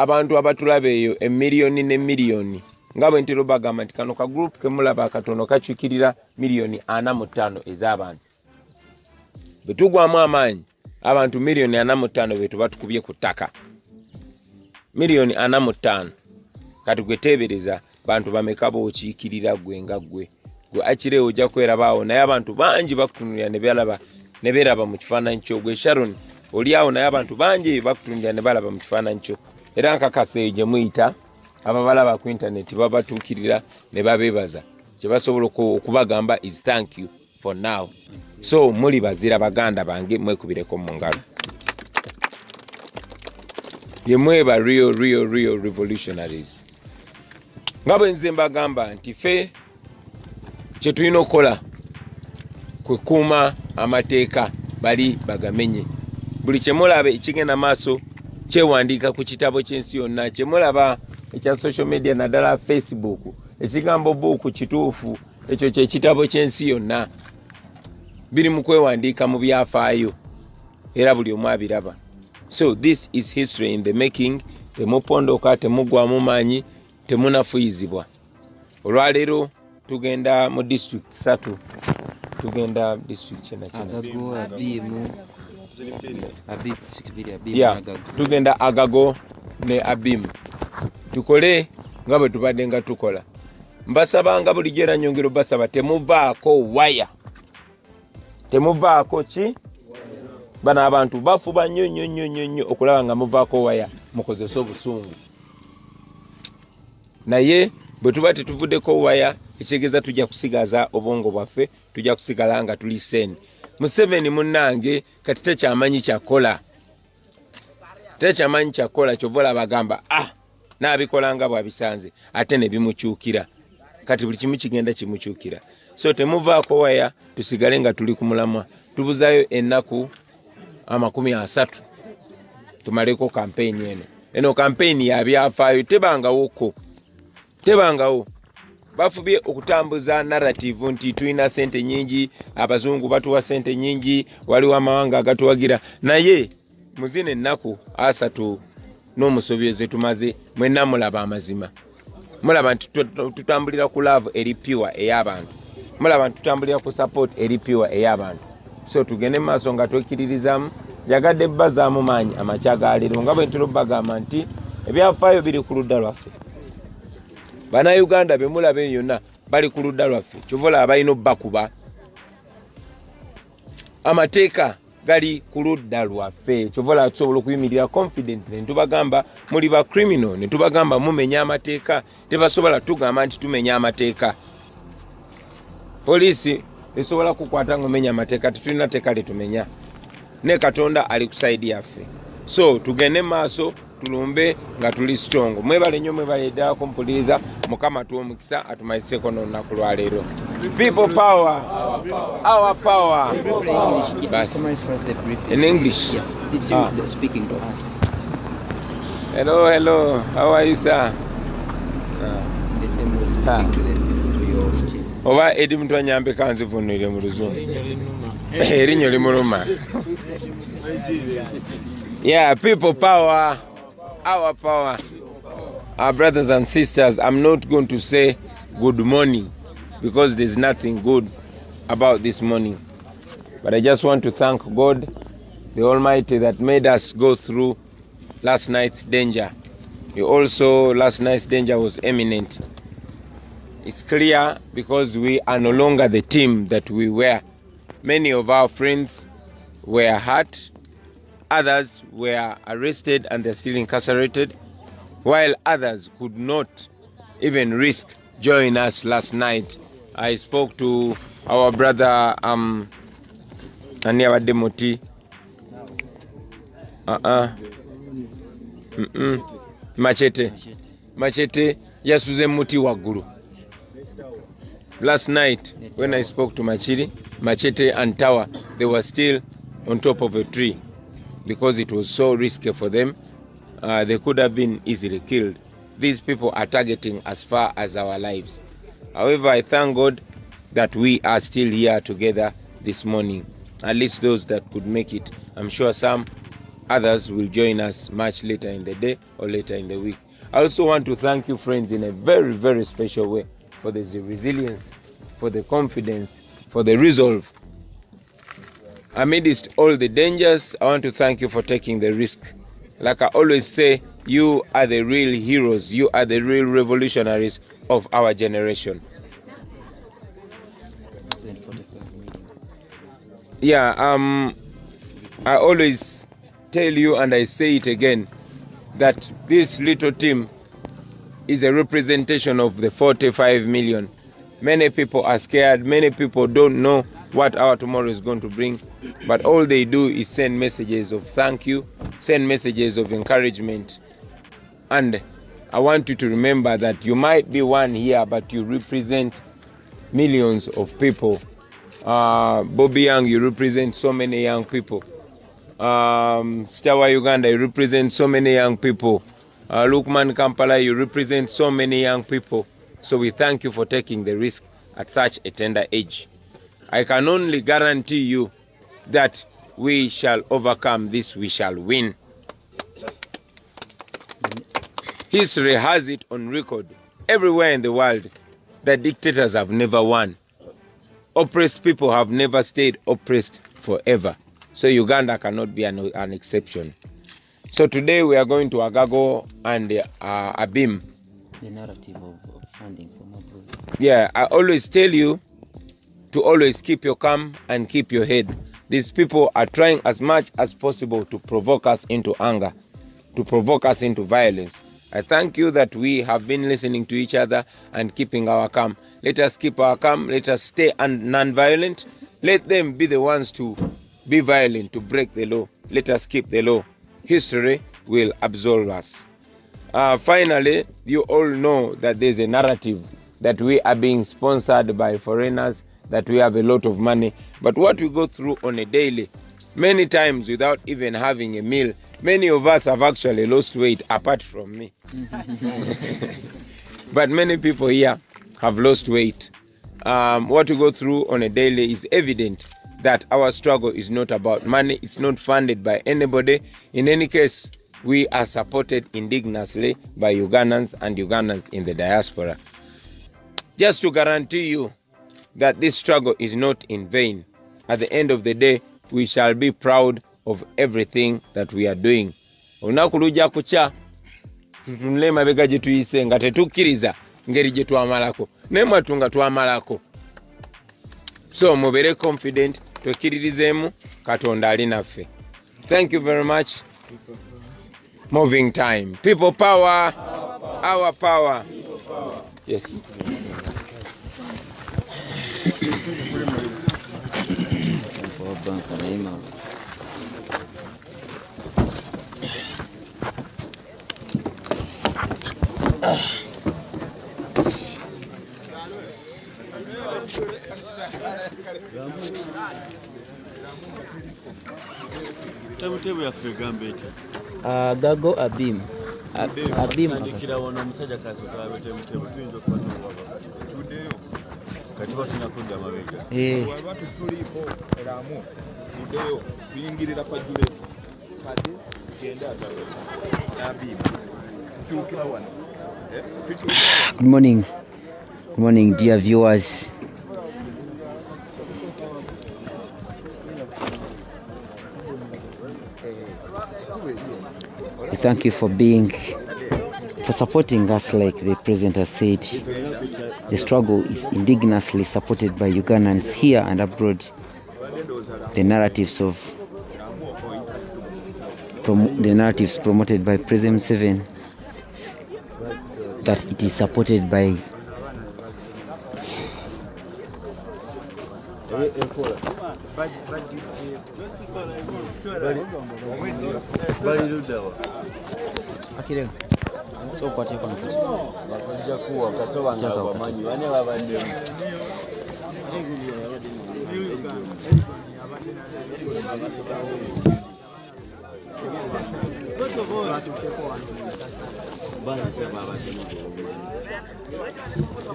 abantu abatulabeeyo emiliyoni ne miliyoni nga bwe ntero bagamba nti kano ka group kemulaba katono kakyukirira miliyoni 45 ez'abantu bwe tugwamu amaanyi abantu miliyoni 45 be tubatukubye ku ttaka miliyoni 45 kati gwe teebereza bantu bameka bookiikirira gwe nga gwe akire ojja kwerabaawo naye abantu bangi bakutunulira ne beeraba mu kifaananyi kyo gwe Sharon oli awo naye abantu bangi bakutunulira ne balaba mu kifaananyi kyo era nkakasa eyo gye muyita ababalaba ku intaneti babatuukirira ne babeebaza kye basobola okubagamba is thank you for now. So muli bazira baganda bange mwekubireko mu ngalo ye mweba real revolutionaries nga bwe nze mbagamba nti ffe kye tulina okukola kwekuuma amateeka bali bagamenye buli kye mulaba ekigenda maaso kyewandiika ku kitabo ky'ensi yonna kye mulaba ekya social media naddala Facebook ekigambo buuku kituufu ekyo kyekitabo ky'ensi yonna biri mu kwewandiika mu byafaayo era buli omu abiraba. So this is history in the making. Temupondoka, temugwamu maanyi, temunafuyizibwa. Olwaleero tugenda mu district 3. Tugenda district chena. Agago, Abimu, yeah, tugenda Agago ne Abimu. Tukole nga bwe tubadde nga tukola. Mbasabanga bulijjo era nyongero basaba temuvaako waya. Temuvaako ki? Bana abantu bafuba nnyo okulaba nga muvaako waya mukozesa obusungu. Naye bwe tuba tetuvuddeko waya ekitegeeza tujja kusigaza obwongo bwaffe, tujja kusigala nga tuli sene. Museveni munnange kati tekyamanyi kyakola. Tekyamanyi kyakola kyovola bagamba n'abikola nga bw'abisanze ate ne bimukyukira. Kati buli kimu kigenda kimukyukira. So temuvaako waya tusigale nga tuli ku mulamwa. Tubuzayo ennaku 30 tumaleko campaign eno. Eno campaign ya byafaayo tebangawo. Bafubye okutambuza narrative nti tulina sente nyingi, abazungu batuwa sente nyingi, waliwo amawanga agatuwagira. Naye muzine ennaku 3 n'omusobyeze tumaze mwenna mulaba amazima. Mulaba nti tutambulira ku love eri pure ey'abantu. Mulaba nti tutambulira ku support eri pure ey'abantu. So tugende maaso nga twekiririzamu yagadde bazaamu maanyi amakyagaleero nga bwe ntero bagamba nti ebyafaayo biri ku ludda lwaffe. Bana Uganda be mulabe yonna bali ku ludda lwaffe. Kyovola abalina obbakuba. Amateeka gali ku ludda lwaffe. Kyovola tusobola okuyimirira confident ne tubagamba muli ba criminal ne tubagamba mumenya amateeka. Tebasobola tugamba nti tumenya amateeka. Polisi esobola kukwata ngomenya amateeka tetulina teeka litumenya. Ne Katonda ali ku side yaffe. So tugende maaso tulumbe nga tuli strong. Mwebale nnyo mwebale ddala kumpuliriza Mukama tuwe omukisa atumayiseko n'olunaku lwa leero. People power. Our power. In English. Yes, speaking to us. Hello. How are you, sir? The same way speaking to your team. Oba edi muntu anyambe kanzivunire mu luzungu. Erinyo limuluma. Yeah, people power. Our power. Our brothers and sisters, I'm not going to say good morning because there's nothing good about this morning. But I just want to thank God, the Almighty, that made us go through last night's danger. Last night's danger was imminent. It's clear because we are no longer the team that we were. Many of our friends were hurt. Others were arrested and they're still incarcerated, while others could not even risk joining us last night. I spoke to our brother Aniawa Demoti. Machete yasuze muti waguru. Last night when I spoke to Machete and Tower, they were still on top of a tree because it was so risky for them. They could have been easily killed. These people are targeting as far as our lives. However, I thank God that we are still here together this morning. At least those that could make it. I'm sure some others will join us much later in the day or later in the week. I also want to thank you, friends, in a very, very special way for the resilience, for the confidence, for the resolve. Amidst all the dangers, I want to thank you for taking the risk. Like I always say, you are the real heroes. You are the real revolutionaries of our generation. Yeah, I always tell you, and I say it again, that this little team is a representation of the 45 million. Many people are scared. Many people don't know what our tomorrow is going to bring. But all they do is send messages of thank you, send messages of encouragement. And I want you to remember that you might be one here, but you represent millions of people. Bobby Young, you represent so many young people. Stawa Uganda, you represent so many young people. Lukman Kampala, you represent so many young people. So we thank you for taking the risk at such a tender age. I can only guarantee you that we shall overcome this, we shall win. History has it on record everywhere in the world that dictators have never won. Oppressed people have never stayed oppressed forever. So Uganda cannot be an exception. So today we are going to Agago and Abim. The narrative of funding from abroad. Yeah, I always tell you to always keep your calm and keep your head. These people are trying as much as possible to provoke us into anger, to provoke us into violence. I thank you that we have been listening to each other and keeping our calm. Let us keep our calm. Let us stay non-violent. Let them be the ones to be violent, to break the law. Let us keep the law. History will absolve us. Finally, you all know that there's a narrative that we are being sponsored by foreigners, that we have a lot of money. But what we go through on a daily, many times without even having a meal, many of us have actually lost weight, apart from me. But many people here have lost weight. What we go through on a daily is evident that our struggle is not about money. It's not funded by anybody. In any case, we are supported indigenously by Ugandans and Ugandans in the diaspora. Just to guarantee you that this struggle is not in vain. At the end of the day, we shall be proud of everything that we are doing. Olunaku lujja kucha tutunule mabega gye tuyise nga tetukkiriza ngeri gye twamalako naye mwatu nga twamalako. So mubere confident, twekkiririzeemu Katonda ali naffe. Thank you very much. Moving time. People power, our power. Yes. Gago Abim. Abim. Good morning. Good morning, dear viewers. We thank you for supporting us. Like the president has said, the struggle is indigenously supported by Ugandans here and abroad. The narratives promoted by President Museveni, that it is supported by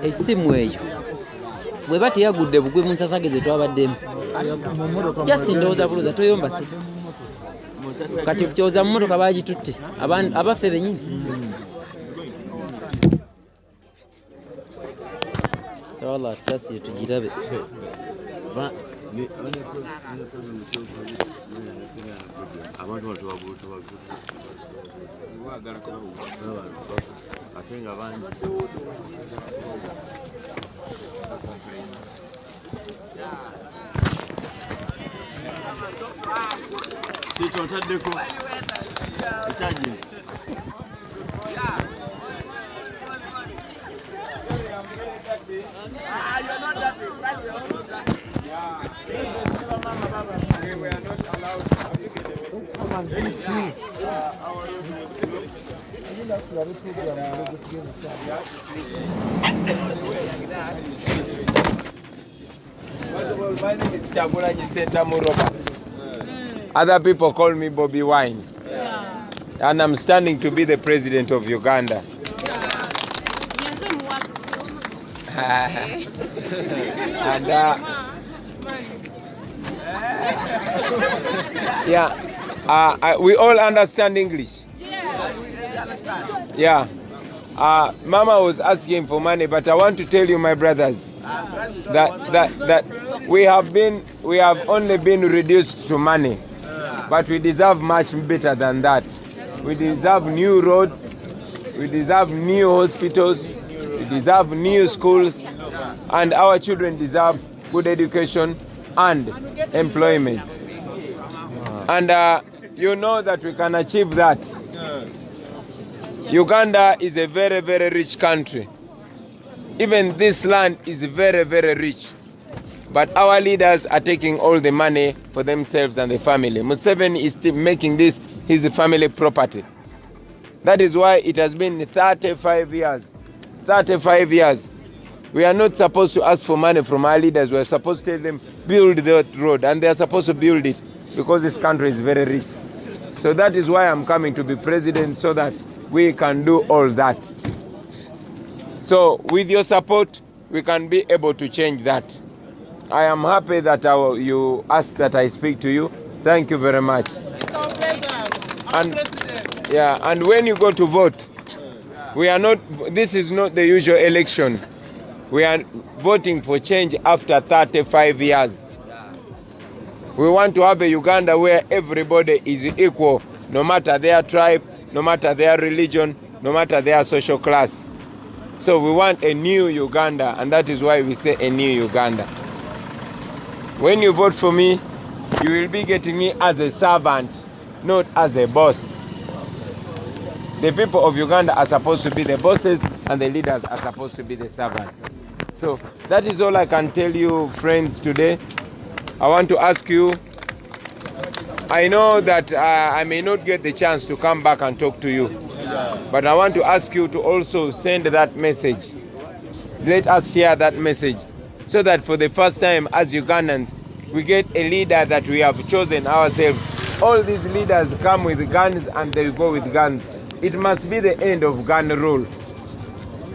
esimu eyo bwe bati yagudde bugwe mu nsasage ze twabaddemu just ndowooza bulooza toyomba sita Kati kyoza mu motoka bagitutte abaffe bennyini. So Allah sasi tujirabe. My name is Chagulanyi Sentamu Robert. Other people call me Bobby Wine. And I'm standing to be the president of Uganda. And we all understand English. Yeah. Mama was asking for money, but I want to tell you, my brothers, that we have only been reduced to money, but we deserve much better than that. We deserve new roads, we deserve new hospitals, we deserve new schools, and our children deserve good education and employment. And you know that we can achieve that. Uganda is a very, very rich country. Even this land is very, very rich. But our leaders are taking all the money for themselves and the family. Museveni is still making this his family property. That is why it has been 35 years. 35 years. We are not supposed to ask for money from our leaders. We are supposed to tell them, build that road. And they are supposed to build it because this country is very rich. So that is why I'm coming to be president, so that we can do all that. So with your support, we can be able to change that. I am happy that you asked that I speak to you. Thank you very much. And when you go to vote, this is not the usual election. We are voting for change after 35 years. We want to have a Uganda where everybody is equal, no matter their tribe, no matter their religion, no matter their social class. So we want a new Uganda, and that is why we say a new Uganda. When you vote for me, you will be getting me as a servant, not as a boss. The people of Uganda are supposed to be the bosses, and the leaders are supposed to be the servants. So that is all I can tell you, friends, today. I want to ask you, I know that I may not get the chance to come back and talk to you, but I want to ask you to also send that message. Let us share that message, so that for the first time as Ugandans, we get a leader that we have chosen ourselves. All these leaders come with guns and they go with guns. It must be the end of gun rule.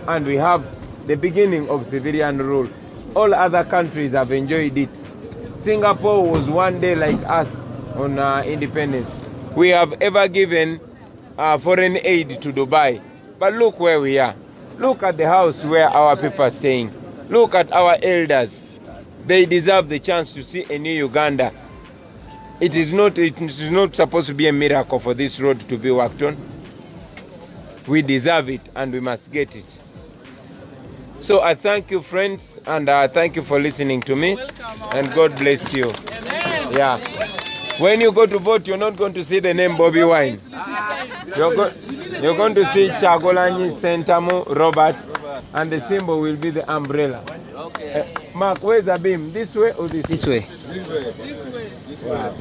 And we have the beginning of civilian rule. All other countries have enjoyed it. Singapore was one day like us on independence. We have ever given foreign aid to Dubai. But look where we are. Look at the house where our people are staying. Look at our elders. They deserve the chance to see a new Uganda. It is not supposed to be a miracle for this road to be worked on. We deserve it and we must get it. So I thank you, friends, and thank you for listening to me. And God bless you. Amen. Yeah. When you go to vote, you're not going to see the name Bobby Wine. You're going to see Chagulanyi Sentamu Robert, and the symbol will be the umbrella. Okay. Mark, where's the beam? This way or this way? This way. This way. Wow.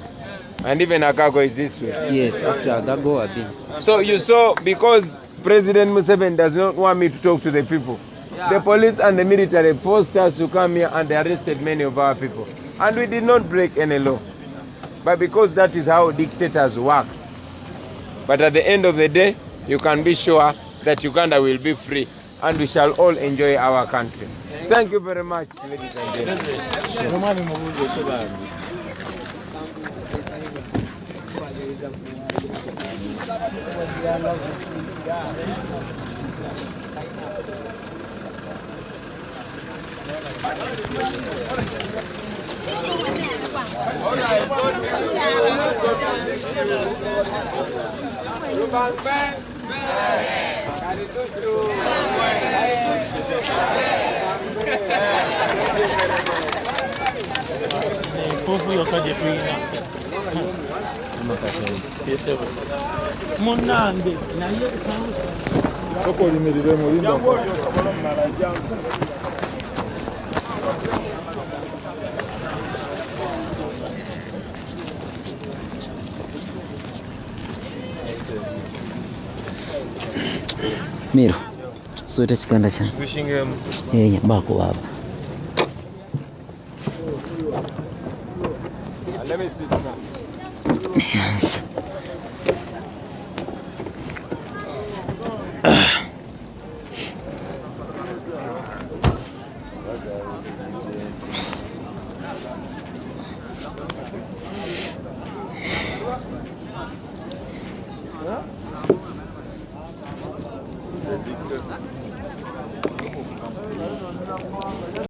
And even Agago is this way. Yes, after Agago a beam. So you saw, because President Museveni does not want me to talk to the people, the police and the military forced us to come here and they arrested many of our people. And we did not break any law. But because that is how dictators work. But at the end of the day, you can be sure that Uganda will be free and we shall all enjoy our country. Thank you very much, ladies and gentlemen. Munange naye soko limirire mu limba Miro sote chikanda cha wishingemu nyambako baba. let me sit down. Yes.